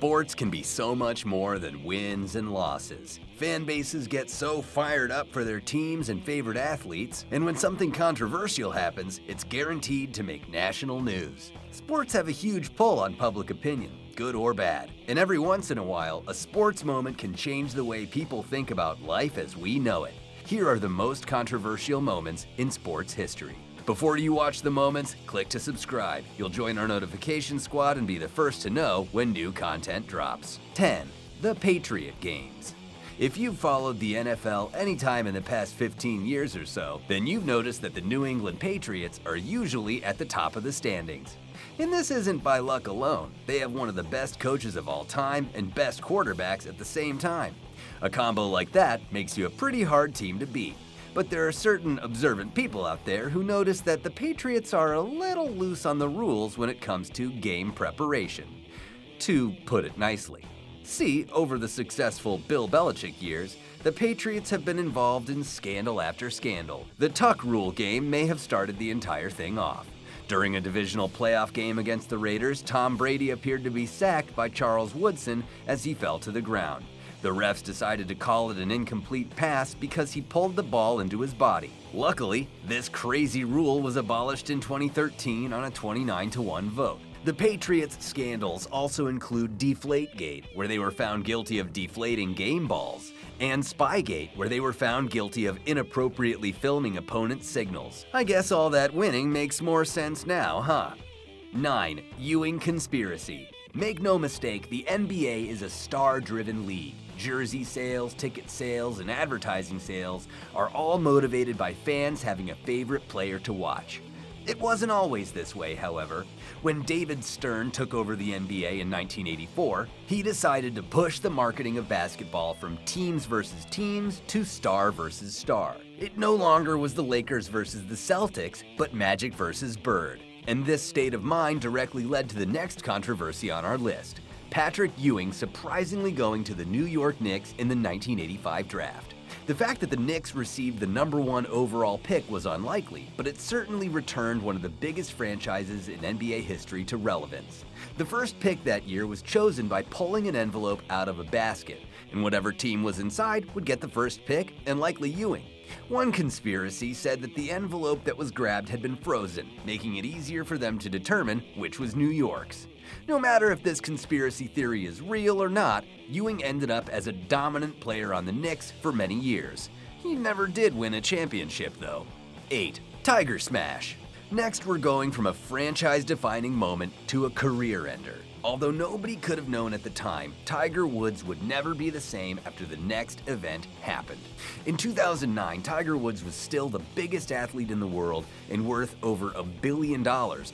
Sports can be so much more than wins and losses. Fan bases get so fired up for their teams and favorite athletes, and when something controversial happens, it's guaranteed to make national news. Sports have a huge pull on public opinion, good or bad, and every once in a while, a sports moment can change the way people think about life as we know it. Here are the most controversial moments in sports history. Before you watch the moments, click to subscribe. You'll join our notification squad and be the first to know when new content drops. 10. The Patriot Games. If you've followed the NFL anytime in the past 15 years or so, then you've noticed that the New England Patriots are usually at the top of the standings. And this isn't by luck alone. They have one of the best coaches of all time and best quarterbacks at the same time. A combo like that makes you a pretty hard team to beat. But there are certain observant people out there who notice that the Patriots are a little loose on the rules when it comes to game preparation, to put it nicely. See, over the successful Bill Belichick years, the Patriots have been involved in scandal after scandal. The tuck rule game may have started the entire thing off. During a divisional playoff game against the Raiders, Tom Brady appeared to be sacked by Charles Woodson as he fell to the ground. The refs decided to call it an incomplete pass because he pulled the ball into his body. Luckily, this crazy rule was abolished in 2013 on a 29-1 vote. The Patriots' scandals also include Deflategate, where they were found guilty of deflating game balls, and Spygate, where they were found guilty of inappropriately filming opponents' signals. I guess all that winning makes more sense now, huh? 9. Ewing Conspiracy. Make no mistake, the NBA is a star-driven league. Jersey sales, ticket sales, and advertising sales are all motivated by fans having a favorite player to watch. It wasn't always this way, however. When David Stern took over the NBA in 1984, he decided to push the marketing of basketball from teams versus teams to star versus star. It no longer was the Lakers versus the Celtics, but Magic versus Bird. And this state of mind directly led to the next controversy on our list: Patrick Ewing surprisingly going to the New York Knicks in the 1985 draft. The fact that the Knicks received the #1 overall pick was unlikely, but it certainly returned one of the biggest franchises in NBA history to relevance. The first pick that year was chosen by pulling an envelope out of a basket, and whatever team was inside would get the first pick, and likely Ewing. One conspiracy said that the envelope that was grabbed had been frozen, making it easier for them to determine which was New York's. No matter if this conspiracy theory is real or not, Ewing ended up as a dominant player on the Knicks for many years. He never did win a championship, though. 8. Tiger Smash. Next, we're going from a franchise-defining moment to a career ender. Although nobody could have known at the time, Tiger Woods would never be the same after the next event happened. In 2009, Tiger Woods was still the biggest athlete in the world and worth over $1 billion,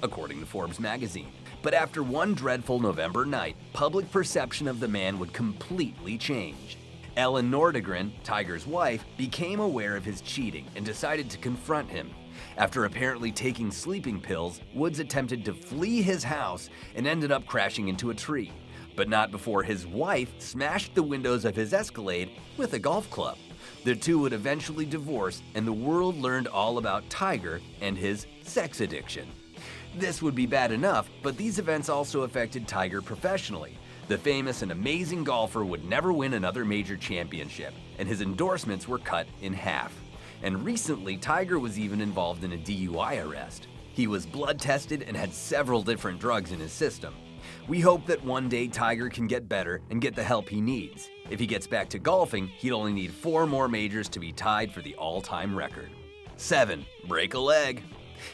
according to Forbes magazine. But after one dreadful November night, public perception of the man would completely change. Ellen Nordegren, Tiger's wife, became aware of his cheating and decided to confront him. After apparently taking sleeping pills, Woods attempted to flee his house and ended up crashing into a tree, but not before his wife smashed the windows of his Escalade with a golf club. The two would eventually divorce, and the world learned all about Tiger and his sex addiction. This would be bad enough, but these events also affected Tiger professionally. The famous and amazing golfer would never win another major championship, and his endorsements were cut in half. And recently, Tiger was even involved in a DUI arrest. He was blood tested and had several different drugs in his system. We hope that one day Tiger can get better and get the help he needs. If he gets back to golfing, he'd only need 4 more majors to be tied for the all-time record. 7. Break a leg.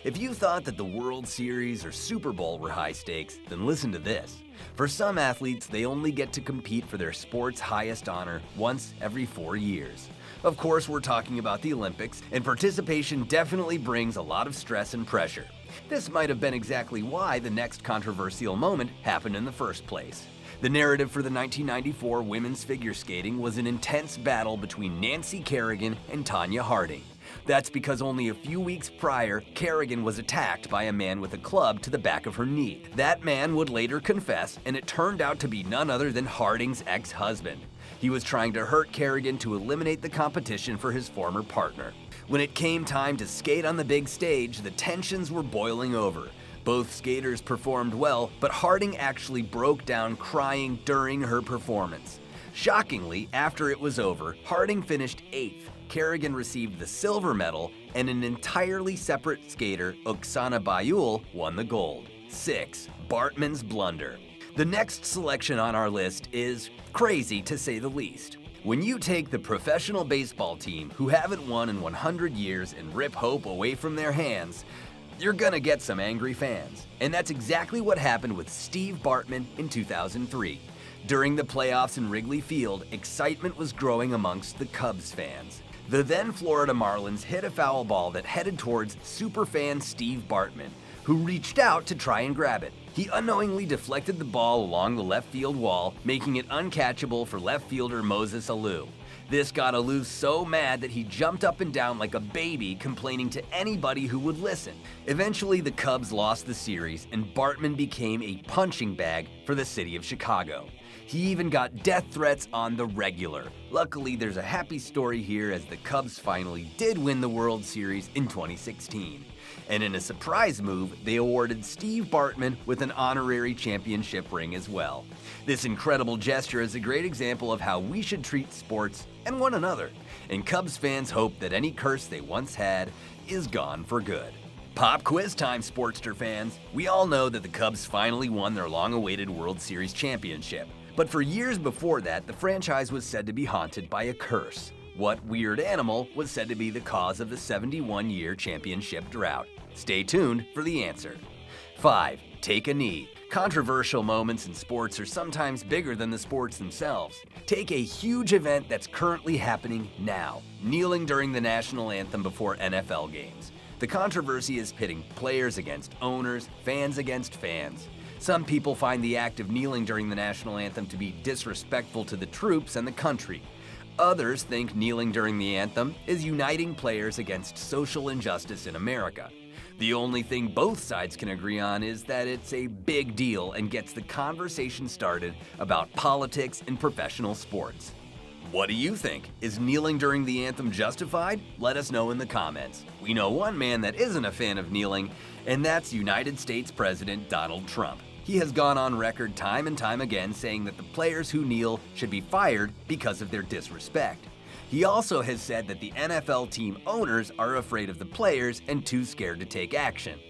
If you thought that the World Series or Super Bowl were high stakes, then listen to this. For some athletes, they only get to compete for their sport's highest honor once every 4 years. Of course, we're talking about the Olympics, and participation definitely brings a lot of stress and pressure. This might have been exactly why the next controversial moment happened in the first place. The narrative for the 1994 women's figure skating was an intense battle between Nancy Kerrigan and Tonya Harding. That's because only a few weeks prior, Kerrigan was attacked by a man with a club to the back of her knee. That man would later confess, and it turned out to be none other than Harding's ex-husband. He was trying to hurt Kerrigan to eliminate the competition for his former partner. When it came time to skate on the big stage, the tensions were boiling over. Both skaters performed well, but Harding actually broke down crying during her performance. Shockingly, after it was over, Harding finished 8th. Kerrigan received the silver medal, and an entirely separate skater, Oksana Bayul, won the gold. 6. Bartman's blunder. The next selection on our list is crazy to say the least. When you take the professional baseball team who haven't won in 100 years and rip hope away from their hands, you're gonna get some angry fans. And that's exactly what happened with Steve Bartman in 2003. During the playoffs in Wrigley Field, excitement was growing amongst the Cubs fans. The then Florida Marlins hit a foul ball that headed towards superfan Steve Bartman, who reached out to try and grab it. He unknowingly deflected the ball along the left field wall, making it uncatchable for left fielder Moses Alou. This got Alou so mad that he jumped up and down like a baby, complaining to anybody who would listen. Eventually, the Cubs lost the series, and Bartman became a punching bag for the city of Chicago. He even got death threats on the regular. Luckily, there's a happy story here as the Cubs finally did win the World Series in 2016. And in a surprise move, they awarded Steve Bartman with an honorary championship ring as well. This incredible gesture is a great example of how we should treat sports and one another. And Cubs fans hope that any curse they once had is gone for good. Pop quiz time, Sportster fans. We all know that the Cubs finally won their long-awaited World Series championship. But for years before that, the franchise was said to be haunted by a curse. What weird animal was said to be the cause of the 71-year championship drought? Stay tuned for the answer. 5. Take a knee. Controversial moments in sports are sometimes bigger than the sports themselves. Take a huge event that's currently happening now, kneeling during the national anthem before NFL games. The controversy is pitting players against owners, fans against fans. Some people find the act of kneeling during the national anthem to be disrespectful to the troops and the country. Others think kneeling during the anthem is uniting players against social injustice in America. The only thing both sides can agree on is that it's a big deal and gets the conversation started about politics in professional sports. What do you think? Is kneeling during the anthem justified? Let us know in the comments. We know one man that isn't a fan of kneeling, and that's United States President Donald Trump. He has gone on record time and time again saying that the players who kneel should be fired because of their disrespect. He also has said that the NFL team owners are afraid of the players and too scared to take action.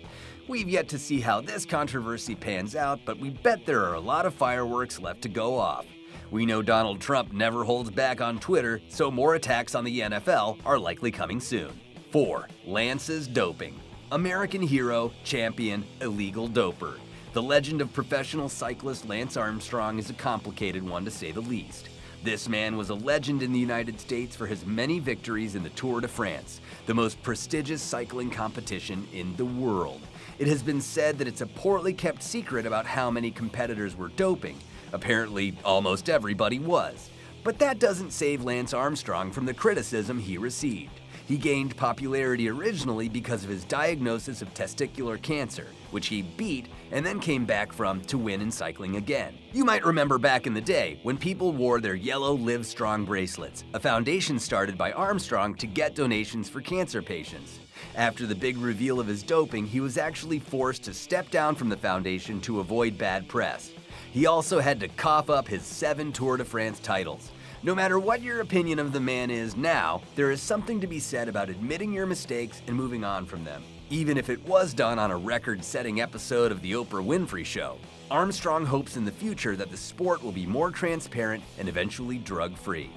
We've yet to see how this controversy pans out, but we bet there are a lot of fireworks left to go off. We know Donald Trump never holds back on Twitter, so more attacks on the NFL are likely coming soon. 4. Lance's doping. American hero, champion, illegal doper. The legend of professional cyclist Lance Armstrong is a complicated one to say the least. This man was a legend in the United States for his many victories in the Tour de France, the most prestigious cycling competition in the world. It has been said that it's a poorly kept secret about how many competitors were doping. Apparently, almost everybody was. But that doesn't save Lance Armstrong from the criticism he received. He gained popularity originally because of his diagnosis of testicular cancer, which he beat and then came back from to win in cycling again. You might remember back in the day when people wore their yellow Live Strong bracelets, a foundation started by Armstrong to get donations for cancer patients. After the big reveal of his doping, he was actually forced to step down from the foundation to avoid bad press. He also had to cough up his 7 Tour de France titles. No matter what your opinion of the man is now, there is something to be said about admitting your mistakes and moving on from them, even if it was done on a record-setting episode of The Oprah Winfrey Show. Armstrong hopes in the future that the sport will be more transparent and eventually drug-free.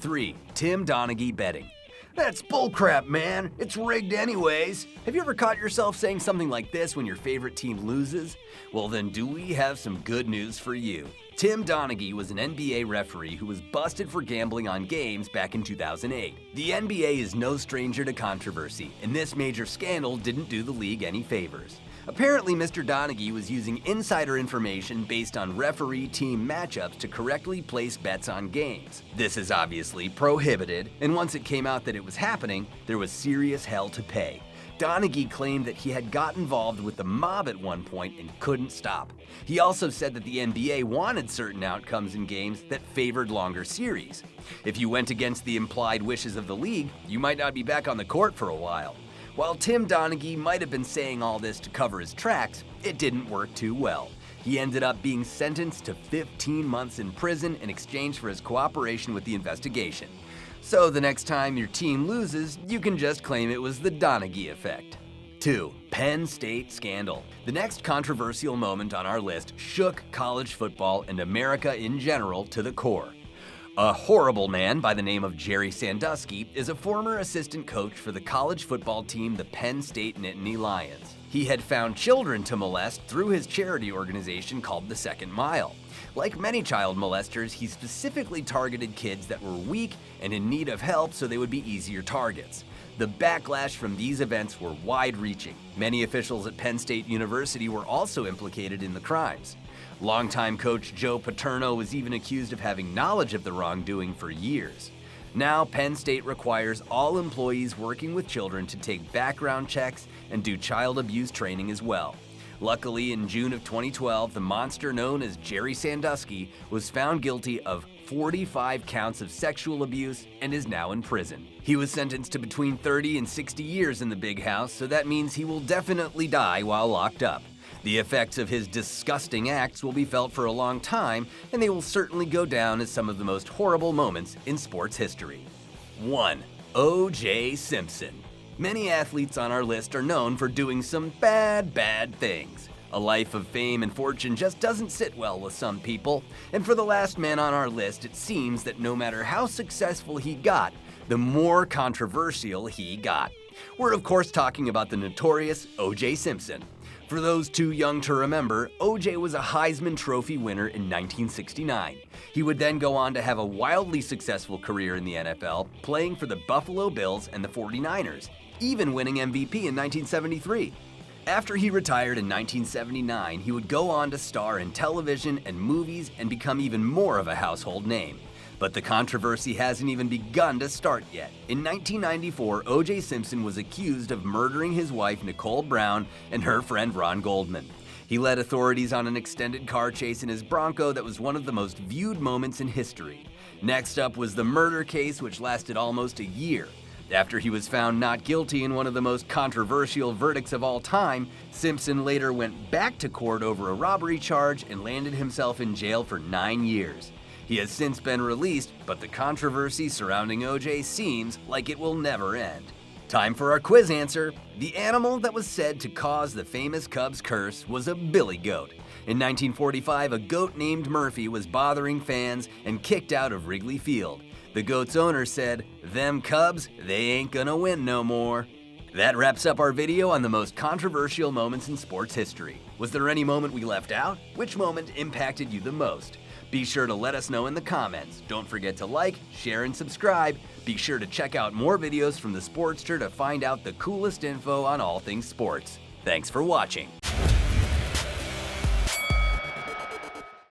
3. Tim Donaghy betting. That's bullcrap, man. It's rigged anyways. Have you ever caught yourself saying something like this when your favorite team loses? Well, then do we have some good news for you. Tim Donaghy was an NBA referee who was busted for gambling on games back in 2008. The NBA is no stranger to controversy, and this major scandal didn't do the league any favors. Apparently, Mr. Donaghy was using insider information based on referee team matchups to correctly place bets on games. This is obviously prohibited, and once it came out that it was happening, there was serious hell to pay. Donaghy claimed that he had got involved with the mob at one point and couldn't stop. He also said that the NBA wanted certain outcomes in games that favored longer series. If you went against the implied wishes of the league, you might not be back on the court for a while. While Tim Donaghy might have been saying all this to cover his tracks, it didn't work too well. He ended up being sentenced to 15 months in prison in exchange for his cooperation with the investigation. So the next time your team loses, you can just claim it was the Donaghy effect. 2. Penn State scandal. The next controversial moment on our list shook college football and America in general to the core. A horrible man by the name of Jerry Sandusky is a former assistant coach for the college football team, the Penn State Nittany Lions. He had found children to molest through his charity organization called the Second Mile. Like many child molesters, he specifically targeted kids that were weak and in need of help so they would be easier targets. The backlash from these events were wide-reaching. Many officials at Penn State University were also implicated in the crimes. Longtime coach Joe Paterno was even accused of having knowledge of the wrongdoing for years. Now, Penn State requires all employees working with children to take background checks and do child abuse training as well. Luckily, in June of 2012, the monster known as Jerry Sandusky was found guilty of 45 counts of sexual abuse and is now in prison. He was sentenced to between 30 and 60 years in the big house, so that means he will definitely die while locked up. The effects of his disgusting acts will be felt for a long time, and they will certainly go down as some of the most horrible moments in sports history. 1. O.J. Simpson. Many athletes on our list are known for doing some bad things. A life of fame and fortune just doesn't sit well with some people, and for the last man on our list, it seems that no matter how successful he got, the more controversial he got. We're of course talking about the notorious O.J. Simpson. For those too young to remember, O.J. was a Heisman Trophy winner in 1969. He would then go on to have a wildly successful career in the NFL, playing for the Buffalo Bills and the 49ers, even winning MVP in 1973. After he retired in 1979, he would go on to star in television and movies and become even more of a household name. But the controversy hasn't even begun to start yet. In 1994, O.J. Simpson was accused of murdering his wife Nicole Brown and her friend Ron Goldman. He led authorities on an extended car chase in his Bronco that was one of the most viewed moments in history. Next up was the murder case, which lasted almost a year. After he was found not guilty in one of the most controversial verdicts of all time, Simpson later went back to court over a robbery charge and landed himself in jail for 9 years. He has since been released, but the controversy surrounding O.J. seems like it will never end. Time for our quiz answer. The animal that was said to cause the famous Cubs curse was a billy goat. In 1945, a goat named Murphy was bothering fans and kicked out of Wrigley Field. The goat's owner said, "Them Cubs, they ain't gonna win no more." That wraps up our video on the most controversial moments in sports history. Was there any moment we left out? Which moment impacted you the most? Be sure to let us know in the comments. Don't forget to like, share, and subscribe. Be sure to check out more videos from the Sportster to find out the coolest info on all things sports. Thanks for watching.